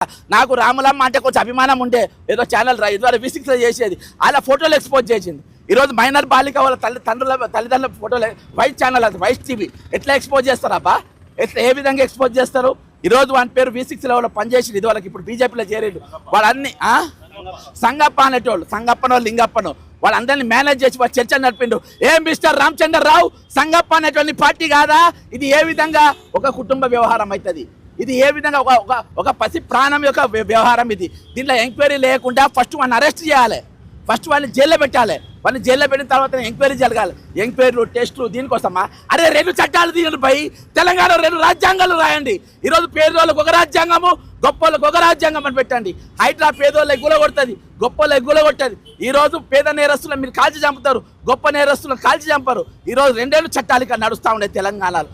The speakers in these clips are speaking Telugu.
నాకు రాములమ్మ అంటే కొంచెం అభిమానం ఉండే ఏదో ఛానల్ ఇదివరకు V6 చేసేది అలా ఫోటోలు ఎక్స్పోజ్ చేసింది. ఈరోజు మైనర్ బాలిక వాళ్ళ తల్లిదండ్రుల ఫోటోలు వైట్ ఛానల్ అది వైట్ టీవీ ఎట్లా ఎక్స్పోజ్ చేస్తారబ్బా? ఎట్లా ఏ విధంగా ఎక్స్పోజ్ చేస్తారు? ఈరోజు వాని పేరు V6 లెవెల్లో పనిచేసి ఇది వాళ్ళకి ఇప్పుడు బీజేపీలో చేరేడు. వాళ్ళన్ని సంగప్ప అనేటోళ్ళు సంగప్పనో లింగప్పనో వాళ్ళందరినీ మేనేజ్ చేసి వాళ్ళు చర్చ నడిపిండు. ఏం మిస్టర్ రామచంద్రరావు సంగప్ప అనేటువంటి పార్టీ కాదా? ఇది ఏ విధంగా ఒక కుటుంబ వ్యవహారం అవుతుంది? ఇది ఏ విధంగా ఒక పసి ప్రాణం యొక్క వ్యవహారం ఇది? దీంట్లో ఎంక్వైరీ లేకుండా ఫస్ట్ వాళ్ళని అరెస్ట్ చేయాలి, ఫస్ట్ వాళ్ళని జైల్లో పెట్టాలి. వాళ్ళని జైల్లో పెట్టిన తర్వాత ఎంక్వైరీ జరగాలి. ఎంక్వైరీలు టెస్టులు దీనికోసమా? అరే 2 చట్టాలు తీయండి పై తెలంగాణ 2 రాజ్యాంగాలు రాయండి. ఈరోజు పేదోళ్ళకు ఒక రాజ్యాంగము, గొప్పలకు ఒక రాజ్యాంగం అని పెట్టండి. హైడ్రా పేదోళ్ళు ఎగ్గుల కొడుతుంది, గొప్పలు ఎగ్గుల కొట్టది. ఈరోజు పేద నేరస్తులను మీరు కాల్చి చంపుతారు, గొప్ప నేరస్తులను కాల్చి చంపరు. ఈరోజు 2 చట్టాలు ఇక్కడ నడుస్తూ ఉన్నాయి తెలంగాణలో.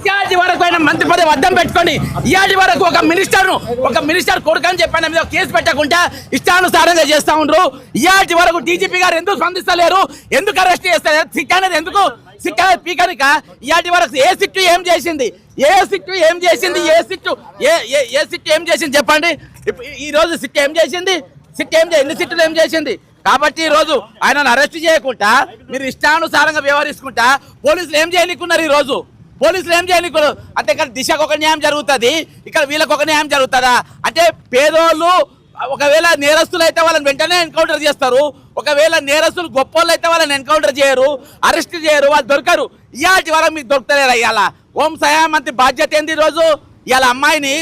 ఇయాటి వరకు ఆయన మంత్రి పదవి అడ్డం పెట్టుకొని ఇయాటి వరకు ఒక మినిస్టర్ కొడుకు అని చెప్పిన మీద కేసు పెట్టకుండా ఇష్టానుసారంగా చేస్తా ఉండరు. ఇయాటి వరకు డీజీపీ గారు ఎందుకు స్పందిస్తలేరు? ఎందుకు అరెస్ట్ చేస్తారు? సిక్ అనేది ఎందుకు? సిక్ అనేది పీకనిక ఇయాటి వరకు ఏ సిట్టు ఏం చేసింది? ఏ సిట్టు ఏం చేసింది చెప్పండి. ఈ రోజు సిట్ ఏం చేసింది? ఎన్ని సిట్టులు ఏం చేసింది? కాబట్టి ఈరోజు ఆయనను అరెస్ట్ చేయకుండా మీరు ఇష్టానుసారంగా వ్యవహరించుకుంటా పోలీసులు ఏం చేయనికున్నారు? ఈరోజు పోలీసులు ఏం చేయనికున్నారు అంటే ఇక్కడ దిశకు ఒక న్యాయం జరుగుతుంది, ఇక్కడ వీళ్ళకి ఒక న్యాయం జరుగుతుందా? అంటే పేదోళ్ళు ఒకవేళ నేరస్తులు అయితే వాళ్ళని వెంటనే ఎన్కౌంటర్ చేస్తారు, ఒకవేళ నేరస్తులు గొప్పోళ్ళు అయితే వాళ్ళని ఎన్కౌంటర్ చేయరు, అరెస్ట్ చేయరు, వాళ్ళు దొరకరు. ఇయాటి వరకు మీకు దొరుకుతలేరు. ఇవాళ హోంశాఖ మంత్రి బాధ్యత ఏంది? ఈరోజు ఇవాళ అమ్మాయిని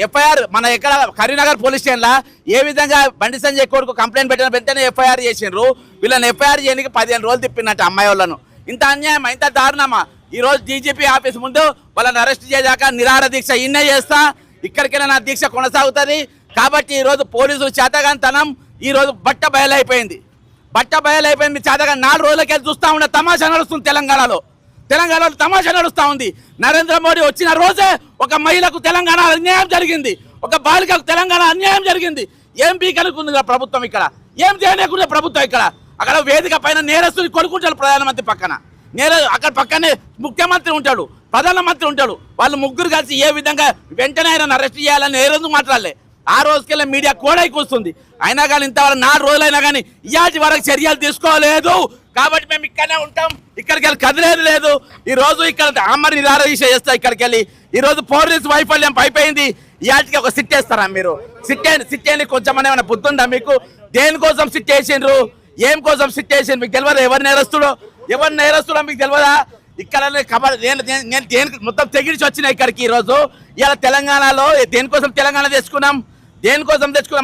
ఎఫ్ఐఆర్ మన ఎక్కడ కరీంనగర్ పోలీస్ స్టేషన్లో ఏ విధంగా బండి సంజయ్ కొడుకు కంప్లైంట్ పెట్టిన వెంటనే ఎఫ్ఐఆర్ చేసిండ్రు. వీళ్ళని ఎఫ్ఐఆర్ చేయడానికి 15 రోజులు తిప్పినట్టు అమ్మాయి వాళ్ళను. ఇంత అన్యాయం, ఇంత దారుణమా? ఈరోజు డీజీపీ ఆఫీస్ ముందు వాళ్ళని అరెస్ట్ చేశాక నిరాహార దీక్ష ఇన్నే చేస్తా, ఇక్కడికైనా నా దీక్ష కొనసాగుతుంది. కాబట్టి ఈరోజు పోలీసులు చేతగానితనం ఈరోజు బట్ట బయలైపోయింది. మీరు చేతగా 4 రోజులకి చూస్తూ ఉన్న తమాషా నడుస్తుంది తెలంగాణలో తమాషా నడుస్తూ ఉంది. నరేంద్ర మోడీ వచ్చిన రోజే ఒక మహిళకు తెలంగాణ అన్యాయం జరిగింది, ఒక బాలికకు తెలంగాణ అన్యాయం జరిగింది. ఏం పీకనుకుంది ప్రభుత్వం? ఇక్కడ ఏం చేయలేకుండా ప్రభుత్వం ఇక్కడ అక్కడ వేదిక పైన నేరస్తుని కొనుక్కుంటాడు ప్రధానమంత్రి పక్కన, అక్కడ పక్కనే ముఖ్యమంత్రి ఉంటాడు, ప్రధానమంత్రి ఉంటాడు. వాళ్ళు ముగ్గురు కలిసి ఏ విధంగా వెంటనే ఆయన అరెస్ట్ చేయాలని ఏ రోజు మాట్లాడలే. ఆ రోజుకెళ్ళి మీడియా కోడై కూస్తుంది. అయినా కానీ ఇంతవరకు 4 రోజులైనా కానీ ఇయాటి వరకు చర్యలు తీసుకోలేదు. కాబట్టి మేము ఇక్కడనే ఉంటాం, ఇక్కడికి వెళ్ళి కదిలేదు లేదు. ఈ రోజు ఇక్కడ అమ్మని నిరాహార దీక్ష చేస్తా. ఇక్కడికి వెళ్ళి ఈరోజు పోలీసు వైఫల్యం అయిపోయింది. ఇయాటికి ఒక సిట్ వేస్తారా మీరు? సిట్టేని కొంచెం ఏమైనా బుద్ధి ఉందా మీకు? దేనికోసం సిట్ వేసిండ్రు? ఏం కోసం సిట్ వేసిండ్రు మీకు తెలియదా? ఎవరు నేరస్తుడో మీకు తెలియదా? ఇక్కడ నేను మొత్తం తెగిడిచి వచ్చిన ఇక్కడికి. ఈరోజు ఇలా తెలంగాణలో దేనికోసం తెలంగాణ తెచ్చుకున్నాం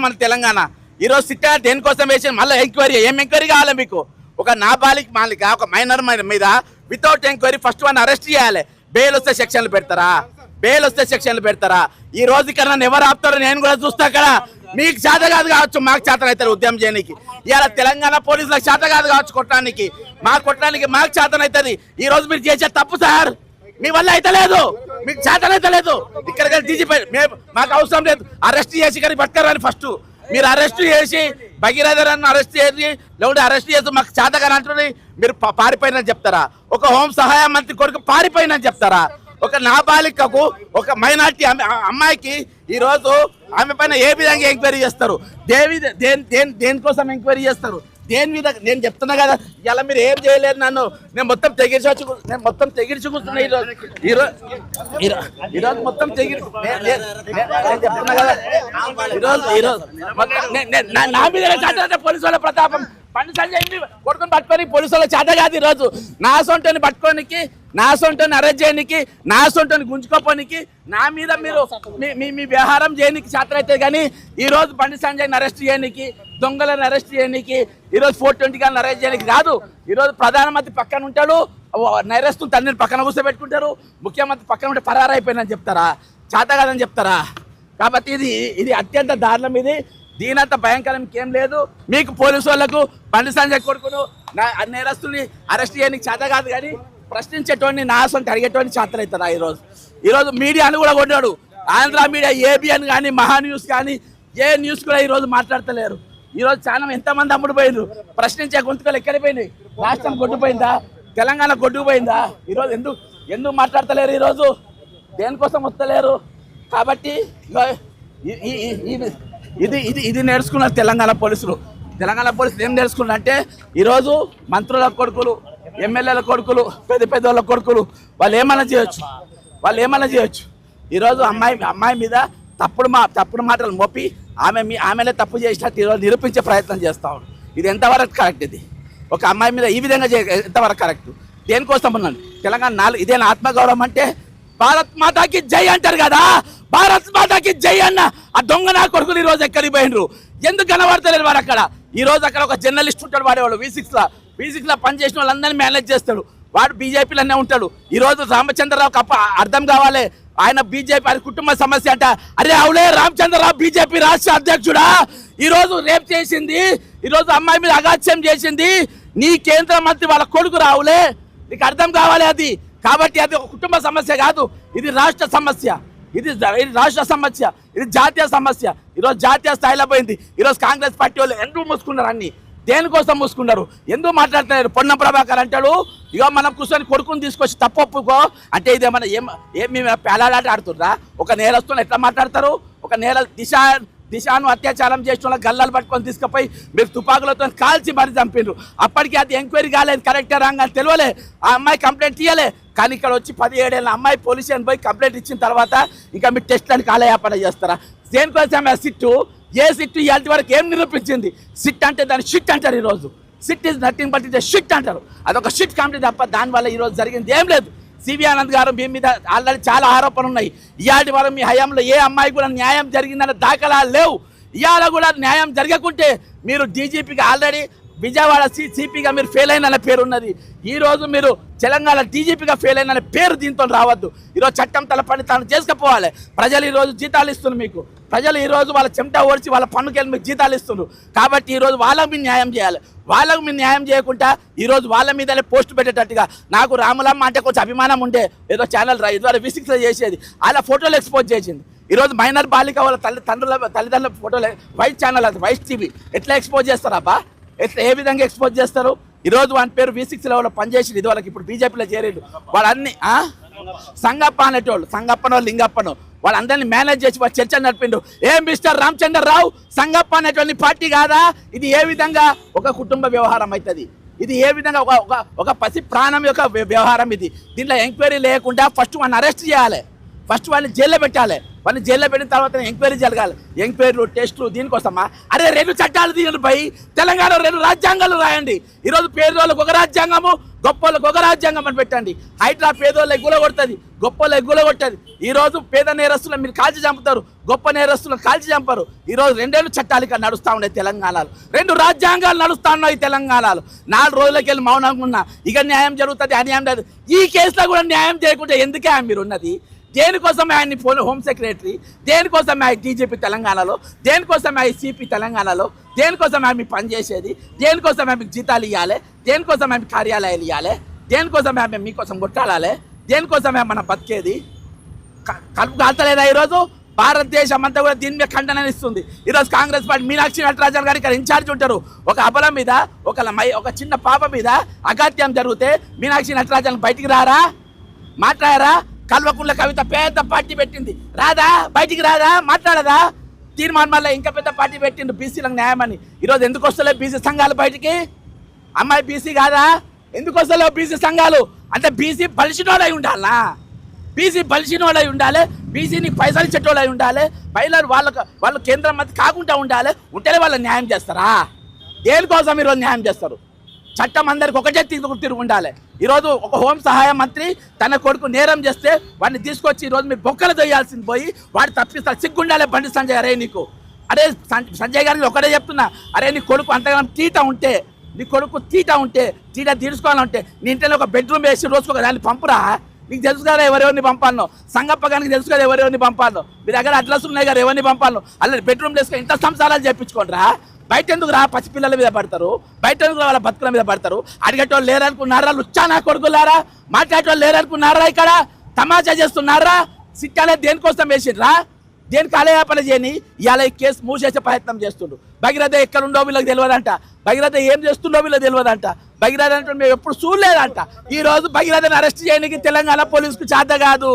మన తెలంగాణ. ఈరోజు సిట్ దేనికోసం వేసి మళ్ళీ ఎంక్వైరీ. ఏం ఎంక్వైరీ కావాలి మీకు? ఒక నాబాలిక మాలిక ఒక మైనర్ మీద without enquiry first one arrest చేయాలి. బెయిల్ వస్తే సెక్షన్లు పెడతారా? ఈ రోజు ఇక్కడ నన్ను ఎవరు ఆపుతారో నేను కూడా చూస్తా. అక్కడ మీకు చేత కాదు కావచ్చు, మాకు చేత అవుతారు ఉద్యమం చేయడానికి. ఇవాళ తెలంగాణ పోలీసులకు చేత కాదు కావచ్చు కొట్టడానికి, మాకు చేతనవుతుంది. ఈ రోజు మీరు చేసే తప్పు సార్, మీ వల్ల అయితే లేదు, మీకు చేతనైతే లేదు. ఇక్కడ డీజీపీ మాకు అవసరం లేదు, అరెస్ట్ చేసి కానీ పట్టుకరాని. ఫస్ట్ మీరు అరెస్ట్ చేసి భగీరథను అరెస్ట్ చేసి లేకుంటే అరెస్ట్ చేసి మాకు చేతగాని అంటుంది మీరు పారిపోయినని చెప్తారా? ఒక హోం సహాయ మంత్రి కొడుకు పారిపోయినని చెప్తారా? ఒక నాబాలికకు ఒక మైనార్టీ అమ్మాయికి ఈరోజు ఆమె పైన ఏ విధంగా ఎంక్వైరీ చేస్తారు? దేనికోసం ఎంక్వైరీ చేస్తారు? దేని మీద నేను చెప్తున్నా కదా. ఇలా మీరు ఏం చేయలేరు. నేను మొత్తం తెగిడిచి కూర్చున్నా. ఈరోజు మొత్తం చెప్తున్నా కదా. ఈరోజు నా మీద పోలీసు వాళ్ళ ప్రతాపం బండి సంజయ్ కొడుకుని పట్టుకొని పోలీసు వాళ్ళ చేత కాదు. ఈరోజు నా సొంటని పట్టుకోనికి, నా సొంటని అరెస్ట్ చేయడానికి, నా సొంటని గుంజుకోపోనికి, నా మీద మీరు మీ వ్యవహారం చేయడానికి చేత అయితే. కానీ ఈరోజు బండి సంజయ్ని అరెస్ట్ చేయడానికి, దొంగలను అరెస్ట్ చేయడానికి, ఈరోజు 420 గారిని అరెస్ట్ చేయడానికి కాదు. ఈరోజు ప్రధానమంత్రి పక్కన ఉంటాడు, నేరస్తుని తండ్రిని పక్కన కూర్చోబెట్టుకుంటారు, ముఖ్యమంత్రి పక్కన ఉంటే పరారైపోయిందని చెప్తారా? చేత కాదని చెప్తారా? కాబట్టి ఇది అత్యంత దారుణం. దీనంత భయంకరం ఇంకేం లేదు. మీకు పోలీసు వాళ్ళకు బండి సంజయ్ కొడుకును నేరస్తుని అరెస్ట్ చేయడానికి చేత కాదు. కానీ ప్రశ్నించేటోడిని నా సొంత అడిగేటోడిని చేతలు అవుతారా? ఈరోజు మీడియాను కూడా కొట్టాడు. ఆంధ్ర మీడియా ఏబిఎన్ కానీ, మహా న్యూస్ కానీ, ఏ న్యూస్ కూడా ఈరోజు మాట్లాడతలేరు. ఈరోజు చాలా ఎంతమంది అమ్ముడు పోయినారు. ప్రశ్నించే గొంతుకలు ఎక్కడ పోయినాయి? రాష్ట్రం కొట్టుపోయిందా? తెలంగాణ కొట్టుకుపోయిందా ఈరోజు? ఎందుకు మాట్లాడతలేరు ఈరోజు? దేనికోసం వస్తలేరు? కాబట్టి ఇది నేర్చుకున్నారు తెలంగాణ పోలీసులు. ఏం నేర్చుకున్నారంటే ఈరోజు మంత్రుల కొడుకులు, ఎమ్మెల్యేల కొడుకులు, పెద్దోళ్ళ కొడుకులు వాళ్ళు ఏమైనా చేయొచ్చు. ఈరోజు అమ్మాయి మీద తప్పుడు మాటలు మోపి ఆమెనే తప్పు చేసినట్టు ఈరోజు నిరూపించే ప్రయత్నం చేస్తా ఉన్నాడు. ఇది ఎంతవరకు కరెక్ట్? ఇది ఒక అమ్మాయి మీద ఈ విధంగా ఎంతవరకు కరెక్ట్? దేనికోసం ఉన్నాను తెలంగాణ ఇదేనా ఆత్మగౌరవం అంటే? భారత్ మాతాకి జై అంటారు కదా, భారత్ మాతాకి జై అన్న ఆ దొంగ నా కొడుకులు ఈ రోజు ఎక్కడికి పోయినరు? ఎందుకు కనబడతలేరు వాడు అక్కడ? ఈ రోజు అక్కడ ఒక జర్నలిస్ట్ ఉంటాడు, వాడేవాడు V6 లో పనిచేసిన వాళ్ళందరినీ మేనేజ్ చేస్తాడు. వాడు బీజేపీలోనే ఉంటాడు. ఈ రోజు రామచంద్రరావుకి అర్థం కావాలి, ఆయన బీజేపీ ఆయన కుటుంబ సమస్య అంట. అరే అవులే, రామచంద్రరావు బీజేపీ రాష్ట్ర అధ్యక్షుడా, ఈ రోజు రేప్ చేసింది, ఈ రోజు అమ్మాయి మీద అగాత్యం చేసింది నీ కేంద్ర మంత్రి వాళ్ళ కొడుకు రావులే. నీకు అర్థం కావాలి అది. కాబట్టి అది ఒక కుటుంబ సమస్య కాదు, ఇది రాష్ట్ర సమస్య, ఇది రాష్ట్ర సమస్య, ఇది జాతీయ సమస్య. ఈరోజు జాతీయ స్థాయిలో పోయింది. ఈరోజు కాంగ్రెస్ పార్టీ వాళ్ళు ఎందుకు మూసుకున్నారు? అన్ని దేనికోసం మూసుకున్నారు? ఎందుకు మాట్లాడుతున్నారు? పొన్నం ప్రభాకర్ అంటాడు, ఇక మనం కూర్చొని కొడుకుని తీసుకొచ్చి తప్పొప్పుకో అంటే ఇదేమన్నా ఏమి పేలాడాట ఆడుతుర్రా? ఒక నేరస్తుని ఎట్లా మాట్లాడతారు? ఒక దిశాను అత్యాచారం చేసిన వాళ్ళ గల్లాలు పట్టుకొని తీసుకుపోయి మీరు తుపాకులతో కాల్చి మరి చంపిండ్రు. అప్పటికి అది ఎంక్వైరీ కాలేదు, కరెక్టే రాంగ్ అని తెలియలే, ఆ అమ్మాయి కంప్లైంట్ ఇవ్వలే. కానీ ఇక్కడ వచ్చి 17 ఏళ్ళ అమ్మాయి పోలీస్ స్టేషన్ పోయి కంప్లైంట్ ఇచ్చిన తర్వాత ఇంకా మీరు టెస్ట్లని కాలయాపన చేస్తారా? దేనికోసం సిట్టు? ఏ సిట్టు ఇవాళ వరకు ఏం నిరూపించింది? సిట్ అంటే దాన్ని షిట్ అంటారు. ఈరోజు SIT is nothing but it shit అంటారు. అదొక షిట్ కమిటీ తప్ప దానివల్ల ఈరోజు జరిగింది ఏం లేదు. సివి ఆనంద్ గారు మీ మీద ఆల్రెడీ చాలా ఆరోపణలు ఉన్నాయి. ఇవాళ వరకు మీ హయాంలో ఏ అమ్మాయి కూడా న్యాయం జరిగిందన్న దాఖలాలు లేవు. ఇవాళ కూడా న్యాయం జరగకుంటే మీరు డీజీపీగా ఆల్రెడీ విజయవాడ సిపిగా మీరు ఫెయిల్ అయిన పేరు ఉన్నది. ఈరోజు మీరు తెలంగాణ డీజీపీగా ఫెయిల్ అయిన పేరు దీంతో రావద్దు. ఈరోజు చట్టం తలపడి తాను చేసుకుపోవాలి. ప్రజలు ఈరోజు జీతాలు ఇస్తున్నారు మీకు. ప్రజలు ఈరోజు వాళ్ళ చెమట ఓడిచి వాళ్ళ పన్నుకెళ్ళి మీకు జీతాలు ఇస్తున్నారు. కాబట్టి ఈరోజు వాళ్ళకు మీరు న్యాయం చేయాలి. వాళ్ళకు మీరు న్యాయం చేయకుండా ఈరోజు వాళ్ళ మీదనే పోస్ట్ పెట్టేటట్టుగా నాకు రాములమ్మ అంటే కొంచెం అభిమానం ఉండే ఏదో ఛానల్ ఇదివరకు V6 చేసేది, అలా ఫోటోలు ఎక్స్పోజ్ చేసింది. ఈరోజు మైనర్ బాలిక వాళ్ళ తల్లిదండ్రుల ఫోటోలు వైట్ ఛానల్, అది వైట్ టీవీ ఎట్లా ఎక్స్పోజ్ చేస్తారబ్బా? ఎట్లా ఏ విధంగా ఎక్స్పోజ్ చేస్తారు? ఈరోజు వాని పేరు V6 లెవెల్లో పనిచేసి ఇది వాళ్ళకి ఇప్పుడు బీజేపీలో చేరేడు. వాళ్ళన్ని సంగప్ప అనేటోళ్ళు, సంగప్పనో లింగప్పనో వాళ్ళందరినీ మేనేజ్ చేసి వాళ్ళు చర్చ నడిపిండు. ఏం మిస్టర్ రామచంద్రరావు, సంగప్ప అనేటువంటి పార్టీ కాదా? ఇది ఏ విధంగా ఒక కుటుంబ వ్యవహారం అవుతుంది? ఇది ఏ విధంగా ఒక పసి ప్రాణం యొక్క వ్యవహారం ఇది? దీంట్లో ఎంక్వైరీ లేకుండా ఫస్ట్ వాడిని అరెస్ట్ చేయాలి, ఫస్ట్ వాళ్ళని జైల్లో పెట్టాలి. వాళ్ళని జైల్లో పెట్టిన తర్వాత ఎంక్వైరీ జరగాలి. ఎంక్వైరీలు, టెస్టులు దీనికోసమా? అరే 2 చట్టాలు తీయండి పై తెలంగాణ 2 రాజ్యాంగాలు రాయండి. ఈరోజు పేదోళ్ళకి ఒక రాజ్యాంగము, గొప్పలకు ఒక రాజ్యాంగం అని పెట్టండి. హైడ్రా పేదోళ్ళు ఎగ్గుల కొడుతుంది, గొప్పలు ఎగ్గుల కొట్టది. ఈరోజు పేద నేరస్తులను మీరు కాల్చి చంపుతారు, గొప్ప నేరస్తులను కాల్చి చంపరు. ఈరోజు 2 చట్టాలు ఇక్కడ నడుస్తూ ఉన్నాయి తెలంగాణలో, 2 రాజ్యాంగాలు నడుస్తూ ఉన్నాయి తెలంగాణలో. 4 రోజులకి వెళ్ళి మౌనంగా ఉన్నా ఇక న్యాయం జరుగుతుంది, అన్యాయం లేదు. ఈ కేసులో కూడా న్యాయం చేయకుంటే ఎందుకే మీరు ఉన్నది? దేనికోసం ఆయన్ని హోమ్ సెక్రటరీ, దేనికోసం ఆయన డీజీపీ తెలంగాణలో, దేనికోసం ఆయన సిపి తెలంగాణలో, దేనికోసం ఆమె పనిచేసేది, దేనికోసం ఆమె జీతాలు ఇవ్వాలి, దేనికోసం ఆమె కార్యాలయాలు ఇవ్వాలి, దేనికోసం ఆమె మీకోసం కొట్టాడాలి, దేనికోసం మనం బతికేది? కలుపు కాల్తలేదా? ఈరోజు భారతదేశం అంతా కూడా దీని మీద ఖండన ఇస్తుంది. ఈరోజు కాంగ్రెస్ పార్టీ మీనాక్షి నటరాజన్ గారు ఇక్కడ ఇన్ఛార్జ్ ఉంటారు. ఒక అబల మీద ఒక చిన్న పాప మీద అఘాత్యం జరిగితే మీనాక్షి నటరాజన్ బయటికి రారా? మాట్లాడారా? కల్వకుంట్ల కవిత పెద్ద పార్టీ పెట్టింది, రాదా? బయటికి రాదా? మాట్లాడదా? తీర్మానం వల్ల ఇంకా పెద్ద పార్టీ పెట్టిండు బీసీలకు న్యాయం అని. ఈరోజు ఎందుకు వస్తలే బీసీ సంఘాలు బయటికి? అమ్మాయి బీసీ కాదా? ఎందుకు వస్తలేవు బీసీ సంఘాలు? అంటే బీసీ బలిసినోడై ఉండాలా? బీసీ బలిసినోడై ఉండాలి, బీసీని పైసలు ఇచ్చేటోడై ఉండాలి, పైన వాళ్ళు కేంద్రం మధ్య కాకుండా ఉండాలి. ఉంటేనే వాళ్ళు న్యాయం చేస్తారా? దేనికోసం ఈరోజు న్యాయం చేస్తారు? చట్టం అందరికి ఒకటే తిరుగు ఉండాలి. ఈరోజు ఒక హోం సహాయ మంత్రి తన కొడుకు నేరం చేస్తే వాడిని తీసుకొచ్చి ఈరోజు మీరు బొక్కలు తోయాల్సింది పోయి వాడు తప్పిస్తారు. సిగ్గుండాలి బండి సంజయ్. అరే నీకు, అరే సంజయ్ గారికి ఒకటే చెప్తున్నా, అరే నీ కొడుకు అంతగానం తీట ఉంటే, నీ కొడుకు తీట తీర్చుకోవాలంటే నీ ఇంట్లో ఒక బెడ్రూమ్ వేసి రోజుకు ఒక దాన్ని పంపురా. నీకు తెలుసు కదా ఎవరెవరిని పంపాలను, సంగప్ప గారికి తెలుసు కదా ఎవరెవరిని పంపాలను, మీ దగ్గర అడ్రస్ ఉన్నాయి కదా ఎవరిని పంపాలను. అలా బెడ్రూమ్ వేసుకొని ఇంత సంసారాలు చెప్పించుకోండి రా. బయట ఎందుకు రా? పసిపిల్లల మీద పడతారు, బయట ఎందుకు వాళ్ళ బతుకుల మీద పడతారు. అడిగేటోళ్ళు లేరనుకున్నారా? లుచ్చానా కొడుకులారా? మాట్లాడేటోళ్ళు లేరనుకున్నారా? ఇక్కడ తమాషా చేస్తున్నారా? సిట్ అనేది దేనికోసం వేసిండ్రా? దేనికి కాలయాపన చేయని ఇవాళ ఈ కేసు మూసేసే ప్రయత్నం చేస్తుండ్రు. భగీరథ ఎక్కడ ఉండో వీళ్ళకి తెలియదంట, భగీరథ ఏం చేస్తుండో వీళ్ళకి తెలియదంట, భగీరథ అంటే మేము ఎప్పుడు చూడలేదంట. ఈ రోజు భగీరథని అరెస్ట్ చేయడానికి తెలంగాణ పోలీసుకు చేత కాదు,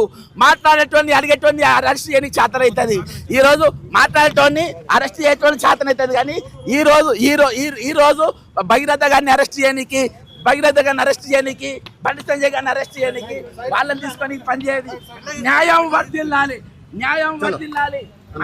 మాట్లాడేటోని అడిగేటోని అరెస్ట్ చేయడానికి చేతనవుతుంది. ఈ రోజు మాట్లాడేటోని అరెస్ట్ చేయటోని చేతనవుతుంది. కానీ ఈ రోజు భగీరథ గారిని అరెస్ట్ చేయడానికి, భగీరథ గారిని అరెస్ట్ చేయడానికి, బండి సంజయ్ గారిని అరెస్ట్ చేయడానికి వాళ్ళని తీసుకొని పనిచేయాలి. న్యాయం వర్ధిల్లాలి, న్యాయం వర్ధిల్లాలి.